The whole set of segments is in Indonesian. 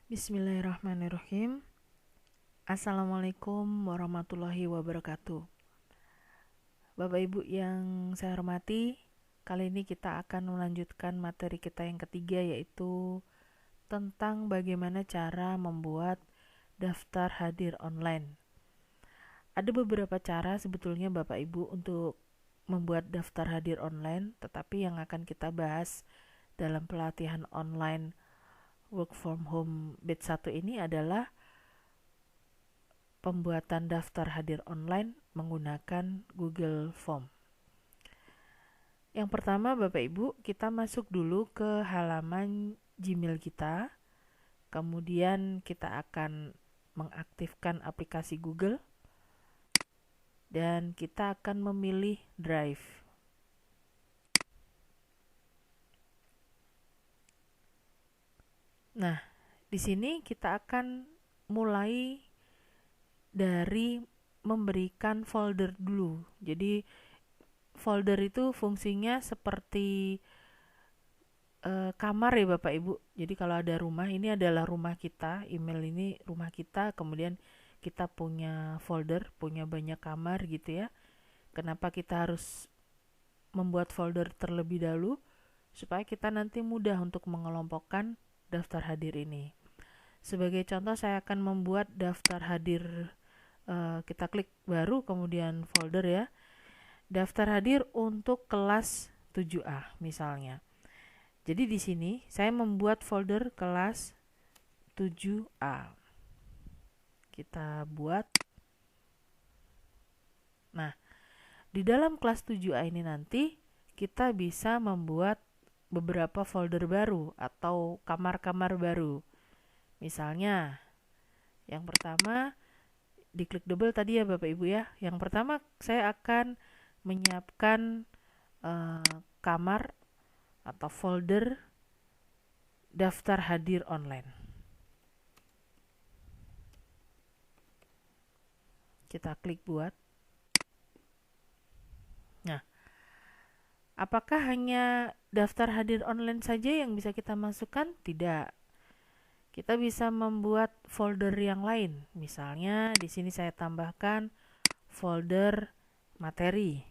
Bismillahirrahmanirrahim. Assalamualaikum warahmatullahi wabarakatuh. Bapak Ibu yang saya hormati, kali ini kita akan melanjutkan materi kita yang ketiga, yaitu tentang bagaimana cara membuat daftar hadir online. Ada beberapa cara sebetulnya Bapak Ibu untuk membuat daftar hadir online, tetapi yang akan kita bahas dalam pelatihan online work from home batch 1 ini adalah pembuatan daftar hadir online menggunakan Google Form. Yang pertama Bapak Ibu, kita masuk dulu ke halaman Gmail kita. Kemudian kita akan mengaktifkan aplikasi Google dan kita akan memilih Drive. Nah, di sini kita akan mulai dari memberikan folder dulu. Jadi folder itu fungsinya seperti kamar ya Bapak Ibu. Jadi kalau ada rumah, ini adalah rumah kita, email ini rumah kita, kemudian kita punya folder, punya banyak kamar gitu ya. Kenapa kita harus membuat folder terlebih dahulu? Supaya kita nanti mudah untuk mengelompokkan daftar hadir ini. Sebagai contoh saya akan membuat daftar hadir, kita klik baru kemudian folder ya. Daftar hadir untuk kelas 7A misalnya. Jadi di sini saya membuat folder kelas 7A. Kita buat. Nah, di dalam kelas 7A ini nanti kita bisa membuat beberapa folder baru atau kamar-kamar baru. Misalnya, yang pertama diklik double tadi ya Bapak Ibu ya. Yang pertama saya akan menyiapkan kamar atau folder daftar hadir online. Kita klik buat. Nah, apakah hanya daftar hadir online saja yang bisa kita masukkan? Tidak. Kita bisa membuat folder yang lain. Misalnya di sini saya tambahkan folder materi.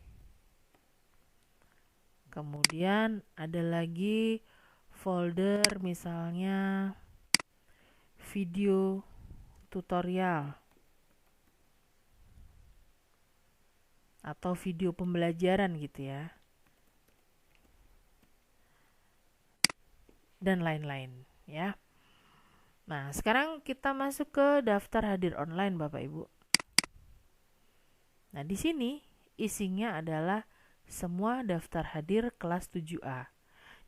Kemudian ada lagi folder misalnya video tutorial atau video pembelajaran gitu ya. Dan lain-lain ya. Nah, sekarang kita masuk ke daftar hadir online Bapak Ibu. Nah, di sini isinya adalah semua daftar hadir kelas 7A.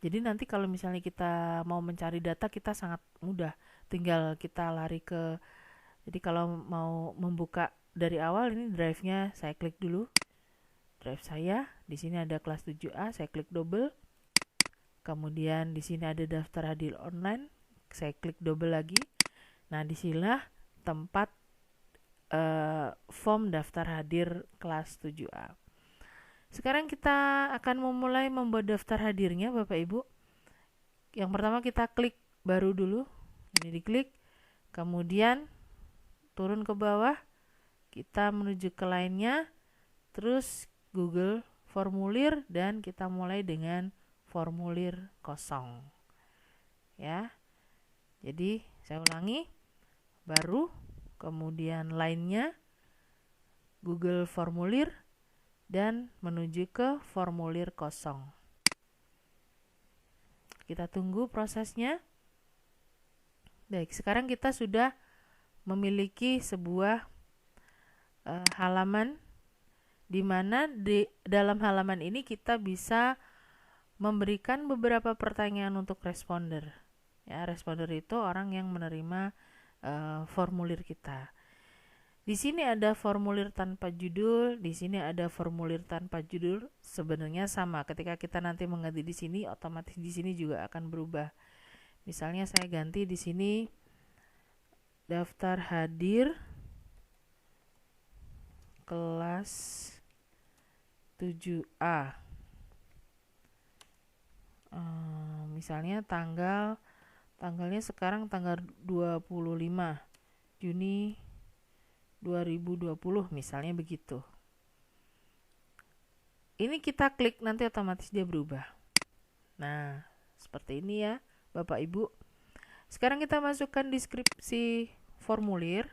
Jadi nanti kalau misalnya kita mau mencari data, kita sangat mudah. Tinggal kita lari ke, jadi kalau mau membuka dari awal, ini drive-nya saya klik dulu. Drive saya, di sini ada kelas 7A, saya klik double. Kemudian di sini ada daftar hadir online, saya klik double lagi. Nah, disinilah tempat form daftar hadir kelas 7A. Sekarang kita akan memulai membuat daftar hadirnya Bapak Ibu. Yang pertama kita klik baru dulu. Ini diklik. Kemudian turun ke bawah. Kita menuju ke lainnya. Terus Google formulir dan kita mulai dengan formulir kosong. Ya. Jadi saya ulangi. Baru, kemudian lainnya Google formulir dan menuju ke formulir kosong. Kita tunggu prosesnya. Baik, sekarang kita sudah memiliki sebuah halaman di mana di dalam halaman ini kita bisa memberikan beberapa pertanyaan untuk responder. Ya, responder itu orang yang menerima formulir kita. Di sini ada formulir tanpa judul, di sini ada formulir tanpa judul. Sebenarnya sama, ketika kita nanti mengganti di sini, otomatis di sini juga akan berubah. Misalnya saya ganti di sini daftar hadir kelas 7A. Misalnya tanggal Tanggalnya sekarang tanggal 25 Juni 2020 misalnya begitu. Ini kita klik nanti otomatis dia berubah. Nah, seperti ini ya Bapak Ibu. Sekarang kita masukkan deskripsi formulir.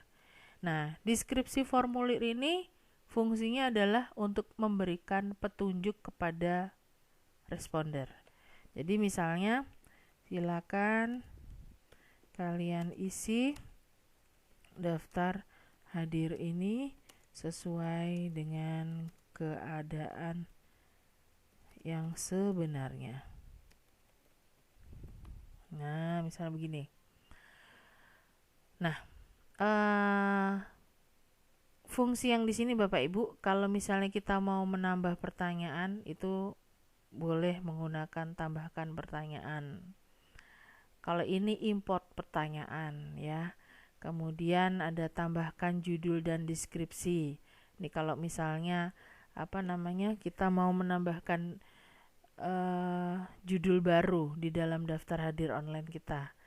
Nah, deskripsi formulir ini fungsinya adalah untuk memberikan petunjuk kepada responder. Jadi misalnya, silakan kalian isi daftar hadir ini sesuai dengan keadaan yang sebenarnya. Nah, misalnya begini. Nah, fungsi yang di sini Bapak Ibu, kalau misalnya kita mau menambah pertanyaan itu boleh menggunakan tambahkan pertanyaan. Kalau ini import pertanyaan ya. Kemudian ada tambahkan judul dan deskripsi. Ini kalau misalnya kita mau menambahkan judul baru di dalam daftar hadir online kita.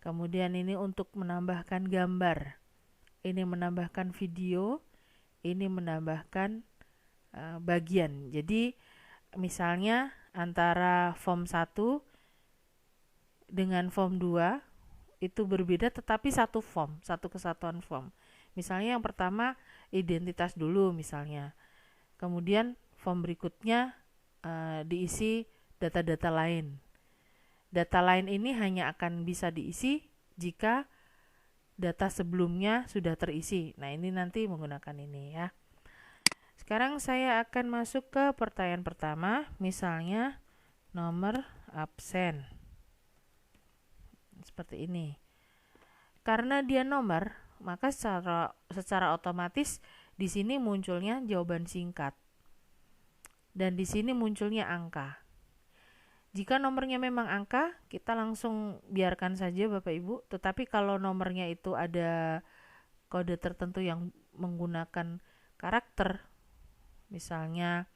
Kemudian ini untuk menambahkan gambar. Ini menambahkan video, ini menambahkan bagian. Jadi misalnya antara form 1 dengan form 2 itu berbeda tetapi satu form, satu kesatuan form. Misalnya yang pertama identitas dulu misalnya. Kemudian form berikutnya diisi data-data lain. Data lain ini hanya akan bisa diisi jika data sebelumnya sudah terisi. Nah, ini nanti menggunakan ini ya. Sekarang saya akan masuk ke pertanyaan pertama, misalnya nomor absen. Seperti ini. Karena dia nomor, maka secara otomatis di sini munculnya jawaban singkat. Dan di sini munculnya angka. Jika nomornya memang angka, kita langsung biarkan saja Bapak Ibu. Tetapi kalau nomornya itu ada kode tertentu yang menggunakan karakter, misalnya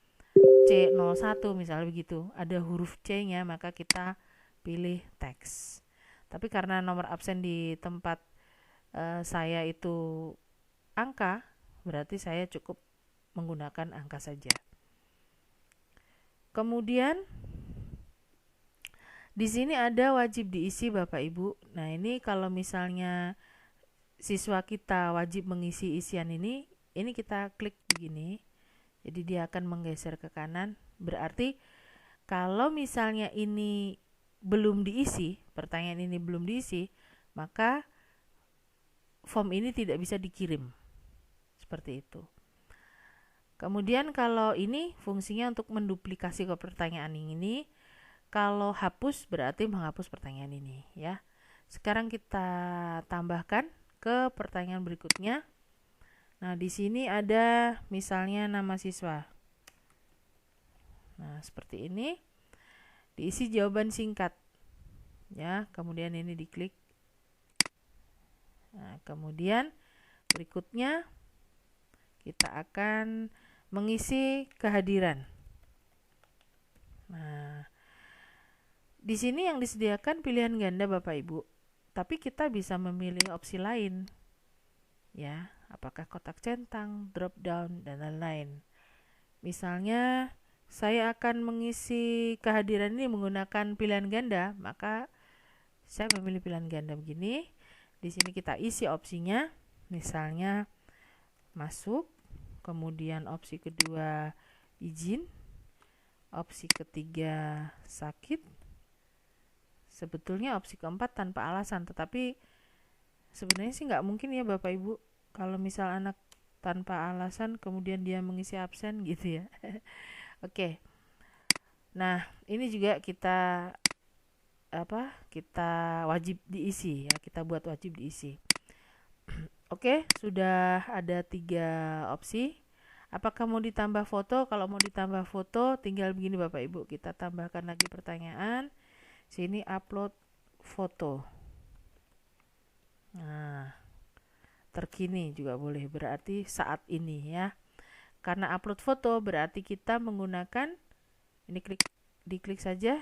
C01 misalnya begitu, ada huruf C-nya, maka kita pilih teks. Tapi karena nomor absen di tempat saya itu angka, berarti saya cukup menggunakan angka saja. Kemudian di sini ada wajib diisi Bapak Ibu. Nah, ini kalau misalnya siswa kita wajib mengisi isian ini kita klik begini. Jadi dia akan menggeser ke kanan. Berarti kalau misalnya ini belum diisi, pertanyaan ini belum diisi, maka form ini tidak bisa dikirim. Seperti itu. Kemudian kalau ini fungsinya untuk menduplikasi ke pertanyaan ini. Kalau hapus berarti menghapus pertanyaan ini ya. Sekarang kita tambahkan ke pertanyaan berikutnya. Nah, di sini ada misalnya nama siswa. Nah, seperti ini. Diisi jawaban singkat. Ya, kemudian ini diklik. Nah, kemudian berikutnya kita akan mengisi kehadiran. Nah, di sini yang disediakan pilihan ganda Bapak Ibu, tapi kita bisa memilih opsi lain, ya, apakah kotak centang, drop down, dan lain-lain. Misalnya, saya akan mengisi kehadiran ini menggunakan pilihan ganda, maka saya memilih pilihan ganda begini. Di sini kita isi opsinya, misalnya masuk, kemudian opsi kedua izin, opsi ketiga sakit. Sebetulnya opsi keempat tanpa alasan, tetapi sebenarnya sih nggak mungkin ya Bapak Ibu kalau misal anak tanpa alasan kemudian dia mengisi absen gitu ya. Oke. Nah, ini juga kita wajib diisi ya, kita buat wajib diisi. Oke, sudah ada 3 opsi. Apakah mau ditambah foto? Kalau mau ditambah foto tinggal begini Bapak Ibu, kita tambahkan lagi pertanyaan. Sini upload foto. Nah, terkini juga boleh, berarti saat ini ya. Karena upload foto berarti kita menggunakan ini diklik saja,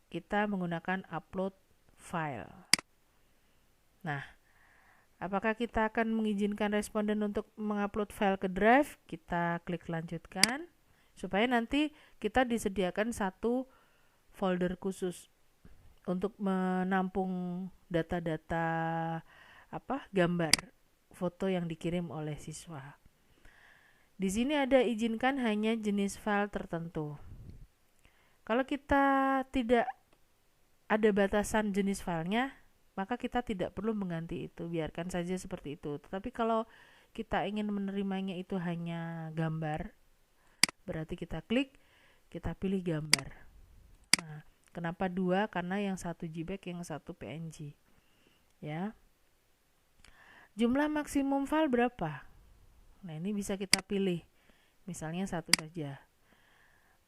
kita menggunakan upload file. Nah, apakah kita akan mengizinkan responden untuk mengupload file ke Drive? Kita klik lanjutkan supaya nanti kita disediakan satu folder khusus untuk menampung data-data gambar foto yang dikirim oleh siswa. Di sini ada izinkan hanya jenis file tertentu. Kalau kita tidak ada batasan jenis filenya, maka kita tidak perlu mengganti itu, biarkan saja seperti itu. Tetapi kalau kita ingin menerimanya itu hanya gambar, berarti kita klik, kita pilih gambar. Nah, kenapa dua? Karena yang satu JPEG, yang satu PNG. Ya. Jumlah maksimum file berapa? Nah, ini bisa kita pilih. Misalnya satu saja.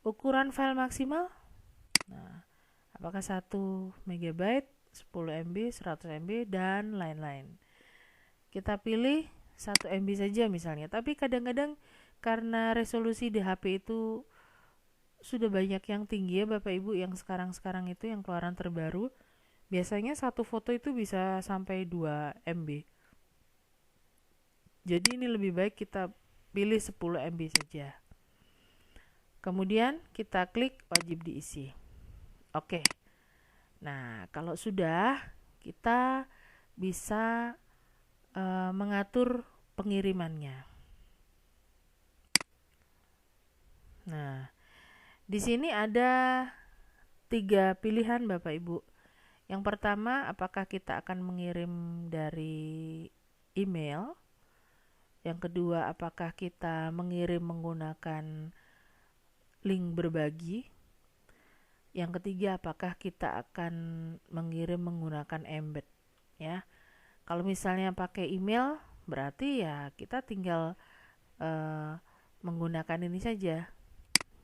Ukuran file maksimal? Nah, apakah 1 MB, 10 MB, 100 MB, dan lain-lain. Kita pilih 1 MB saja misalnya. Tapi kadang-kadang karena resolusi di HP itu sudah banyak yang tinggi ya Bapak Ibu, yang sekarang-sekarang itu yang keluaran terbaru, biasanya satu foto itu bisa sampai 2 MB. Jadi ini lebih baik kita pilih 10 MB saja. Kemudian kita klik wajib diisi. Oke. Nah, kalau sudah, kita bisa mengatur pengirimannya. Nah, di sini ada 3 pilihan Bapak Ibu. Yang pertama, apakah kita akan mengirim dari email? Yang kedua, apakah kita mengirim menggunakan link berbagi? Yang ketiga, apakah kita akan mengirim menggunakan embed? Ya, kalau misalnya pakai email, berarti ya kita tinggal menggunakan ini saja.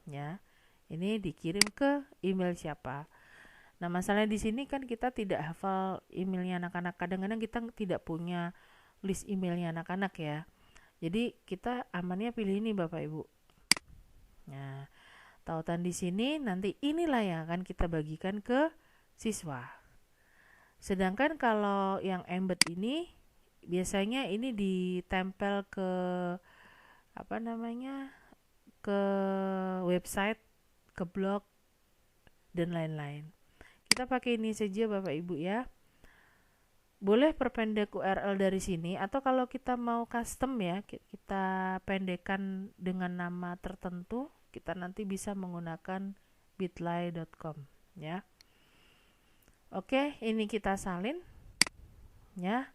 Ya, ini dikirim ke email siapa? Nah, masalahnya di sini kan kita tidak hafal emailnya anak-anak. Kadang-kadang kita tidak punya list emailnya anak-anak ya. Jadi kita amannya pilih ini Bapak Ibu. Nah, tautan di sini nanti inilah yang akan kita bagikan ke siswa. Sedangkan kalau yang embed ini biasanya ini ditempel ke ke website, ke blog, dan lain-lain. Kita pakai ini saja Bapak Ibu ya. Boleh perpendek URL dari sini, atau kalau kita mau custom ya, kita pendekkan dengan nama tertentu, kita nanti bisa menggunakan bitly.com ya. Oke, ini kita salin ya.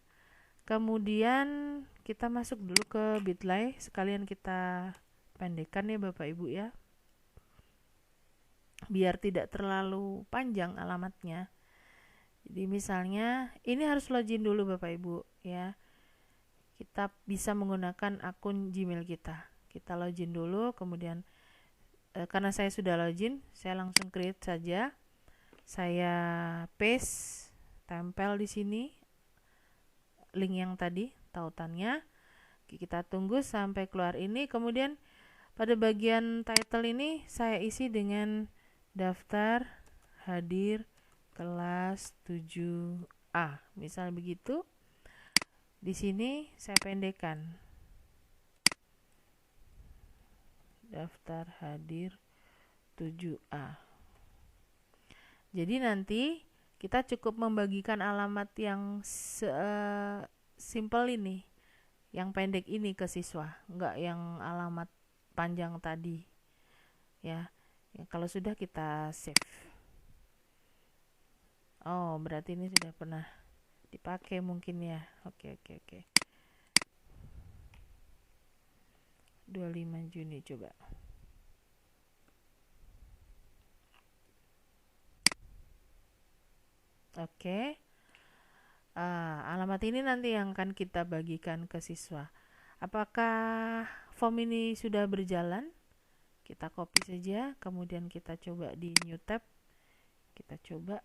Kemudian kita masuk dulu ke Bitly, sekalian kita pendekkan ya Bapak Ibu ya, biar tidak terlalu panjang alamatnya. Jadi misalnya ini harus login dulu Bapak Ibu ya. Kita bisa menggunakan akun Gmail kita. Kita login dulu, kemudian karena saya sudah login, saya langsung create saja. Saya paste, tempel di sini link yang tadi, tautannya. Kita tunggu sampai keluar ini. Kemudian pada bagian title ini saya isi dengan daftar hadir kelas 7A, misal begitu. Di sini saya pendekkan daftar hadir 7A. Jadi nanti kita cukup membagikan alamat yang simple ini, yang pendek ini ke siswa, enggak yang alamat panjang tadi ya. Kalau sudah kita save. Oh, berarti ini sudah pernah dipakai mungkin ya. Oke. 25 Juni coba. Oke. Alamat ini nanti yang akan kita bagikan ke siswa. Apakah form ini sudah berjalan? Kita copy saja, kemudian kita coba di new tab. Kita coba.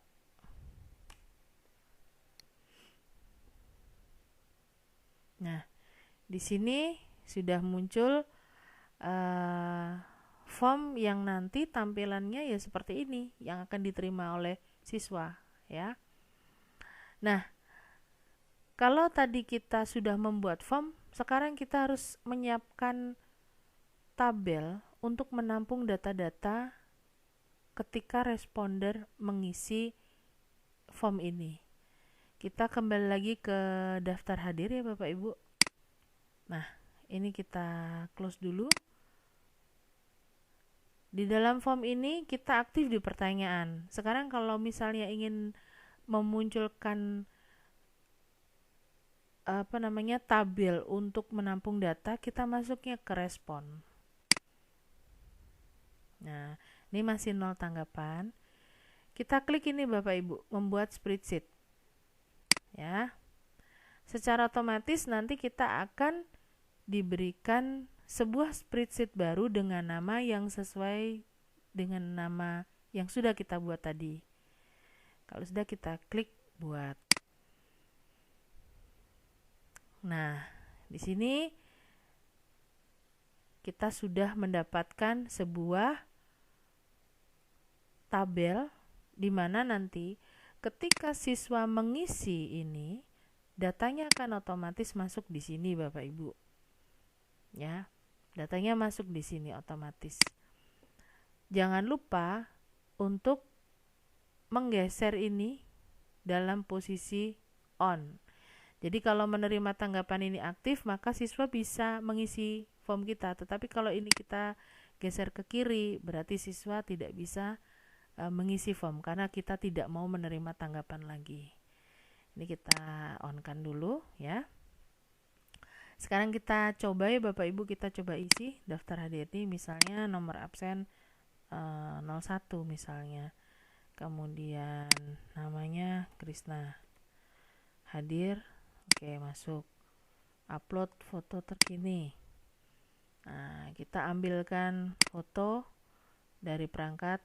Nah, di sini sudah muncul form yang nanti tampilannya ya seperti ini, yang akan diterima oleh siswa ya. Nah, Kalau tadi kita sudah membuat form, sekarang kita harus menyiapkan tabel untuk menampung data-data ketika responder mengisi form ini. Kita kembali lagi ke daftar hadir ya Bapak Ibu. Nah, ini kita close dulu. Di dalam form ini kita aktif di pertanyaan. Sekarang kalau misalnya ingin memunculkan tabel untuk menampung data, kita masuknya ke respon. Nah, ini masih 0 tanggapan. Kita klik ini Bapak Ibu, membuat spreadsheet. Ya. Secara otomatis nanti kita akan diberikan sebuah spreadsheet baru dengan nama yang sesuai dengan nama yang sudah kita buat tadi. Kalau sudah, kita klik buat. Nah, di sini kita sudah mendapatkan sebuah tabel di mana nanti ketika siswa mengisi ini, datanya akan otomatis masuk di sini Bapak Ibu. Ya, datanya masuk di sini otomatis. Jangan lupa untuk menggeser ini dalam posisi on. Jadi kalau menerima tanggapan ini aktif, maka siswa bisa mengisi form kita. Tetapi kalau ini kita geser ke kiri, berarti siswa tidak bisa mengisi form karena kita tidak mau menerima tanggapan lagi. Ini kita on kan dulu ya. Sekarang kita coba ya Bapak Ibu, kita coba isi daftar hadir ini, misalnya nomor absen 01 misalnya. Kemudian namanya Krisna. Hadir. Oke, masuk. Upload foto terkini. Nah, kita ambilkan foto dari perangkat.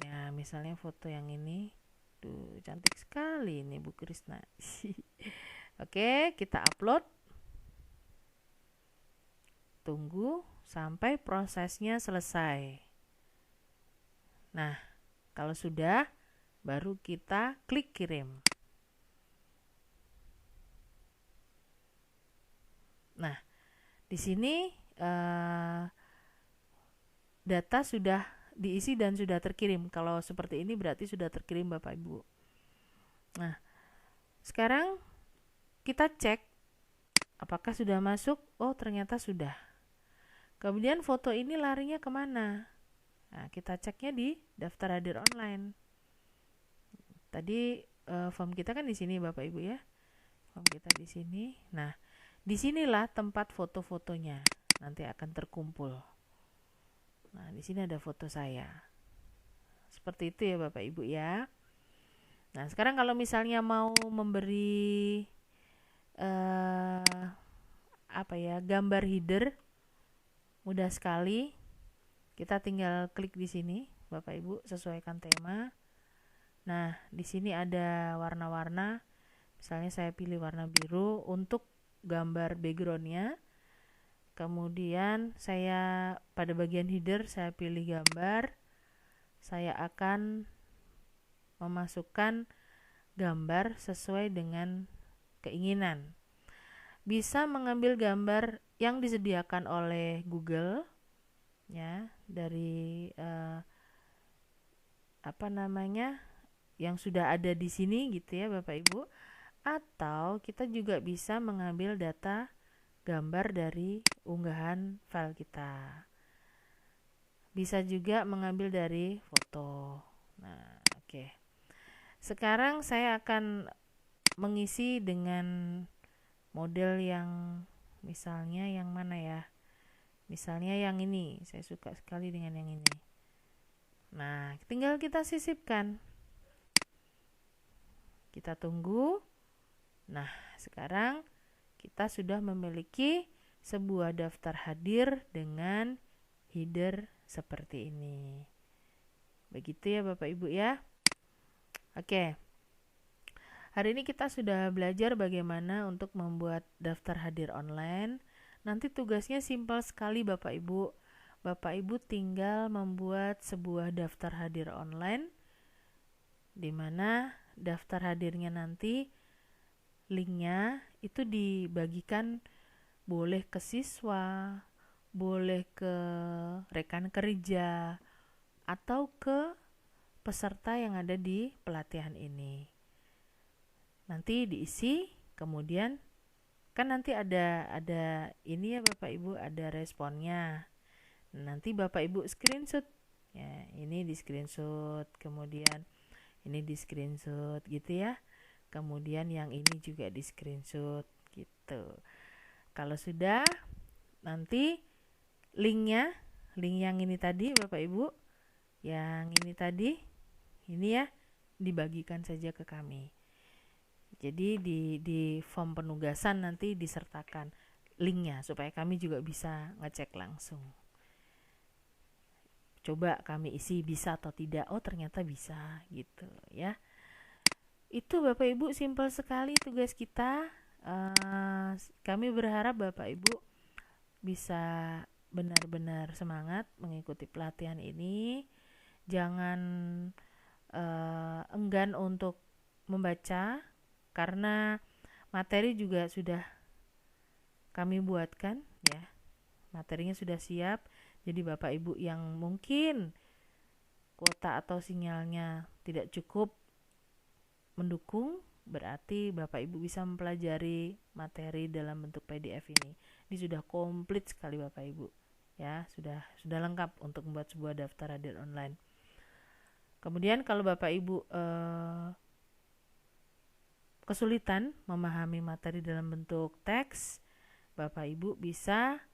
Ya, misalnya foto yang ini. Duh, cantik sekali ini Bu Krisna. Oke, kita upload. Tunggu sampai prosesnya selesai. Nah, kalau sudah, baru kita klik kirim. Nah, di sini data sudah diisi dan sudah terkirim. Kalau seperti ini berarti sudah terkirim Bapak Ibu. Nah, sekarang kita cek apakah sudah masuk. Oh, ternyata sudah. Kemudian foto ini larinya kemana? Nah, kita ceknya di daftar hadir online. Tadi form kita kan di sini Bapak Ibu ya. Form kita di sini. Nah, disinilah tempat foto-fotonya nanti akan terkumpul. Nah, di sini ada foto saya. Seperti itu ya Bapak Ibu ya. Nah, sekarang kalau misalnya mau memberi gambar header, mudah sekali. Kita tinggal klik di sini, Bapak Ibu, sesuaikan tema. Nah, di sini ada warna-warna. Misalnya saya pilih warna biru untuk gambar backgroundnya. Kemudian saya pada bagian header saya pilih gambar. Saya akan memasukkan gambar sesuai dengan keinginan. Bisa mengambil gambar yang disediakan oleh Google ya, dari yang sudah ada di sini gitu ya Bapak Ibu, atau kita juga bisa mengambil data gambar dari unggahan file kita. Bisa juga mengambil dari foto. Nah, oke. Sekarang saya akan mengisi dengan model yang misalnya yang mana ya? Misalnya yang ini. Saya suka sekali dengan yang ini. Nah, tinggal kita sisipkan. Kita tunggu. Nah, sekarang kita sudah memiliki sebuah daftar hadir dengan header seperti ini. Begitu ya Bapak Ibu ya. Oke. Hari ini kita sudah belajar bagaimana untuk membuat daftar hadir online. Nanti tugasnya simpel sekali Bapak Ibu. Bapak Ibu tinggal membuat sebuah daftar hadir online, di mana daftar hadirnya nanti linknya itu dibagikan, boleh ke siswa, boleh ke rekan kerja, atau ke peserta yang ada di pelatihan ini. Nanti diisi, kemudian kan nanti ada ini ya Bapak Ibu, ada responnya. Nanti Bapak Ibu screenshot. Ya, ini di screenshot, kemudian ini di screenshot gitu ya. Kemudian yang ini juga di screenshot gitu. Kalau sudah, nanti link yang ini tadi Bapak Ibu, yang ini tadi, ini ya, dibagikan saja ke kami. Jadi di form penugasan nanti disertakan linknya supaya kami juga bisa ngecek langsung. Coba kami isi bisa atau tidak. Oh ternyata bisa gitu ya. Itu Bapak Ibu, simpel sekali tugas kita. Kami berharap Bapak Ibu bisa benar-benar semangat mengikuti pelatihan ini. Jangan enggan untuk membaca, karena materi juga sudah kami buatkan ya. Materinya sudah siap. Jadi Bapak Ibu yang mungkin kuota atau sinyalnya tidak cukup mendukung, berarti Bapak Ibu bisa mempelajari materi dalam bentuk PDF ini. Ini sudah komplit sekali Bapak Ibu. Ya, sudah lengkap untuk membuat sebuah daftar hadir online. Kemudian kalau Bapak Ibu kesulitan memahami materi dalam bentuk teks, Bapak Ibu bisa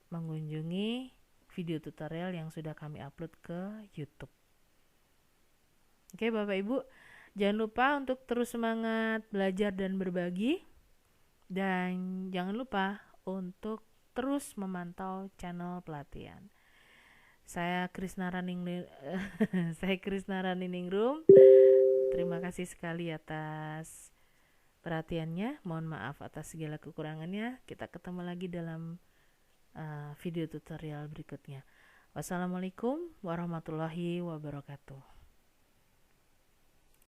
mengunjungi video tutorial yang sudah kami upload ke YouTube. Oke Bapak Ibu, jangan lupa untuk terus semangat belajar dan berbagi, dan jangan lupa untuk terus memantau channel pelatihan. Saya Krisnara Niningrum. Terima kasih sekali atas perhatiannya. Mohon maaf atas segala kekurangannya. Kita ketemu lagi dalam video tutorial berikutnya. Wassalamualaikum warahmatullahi wabarakatuh.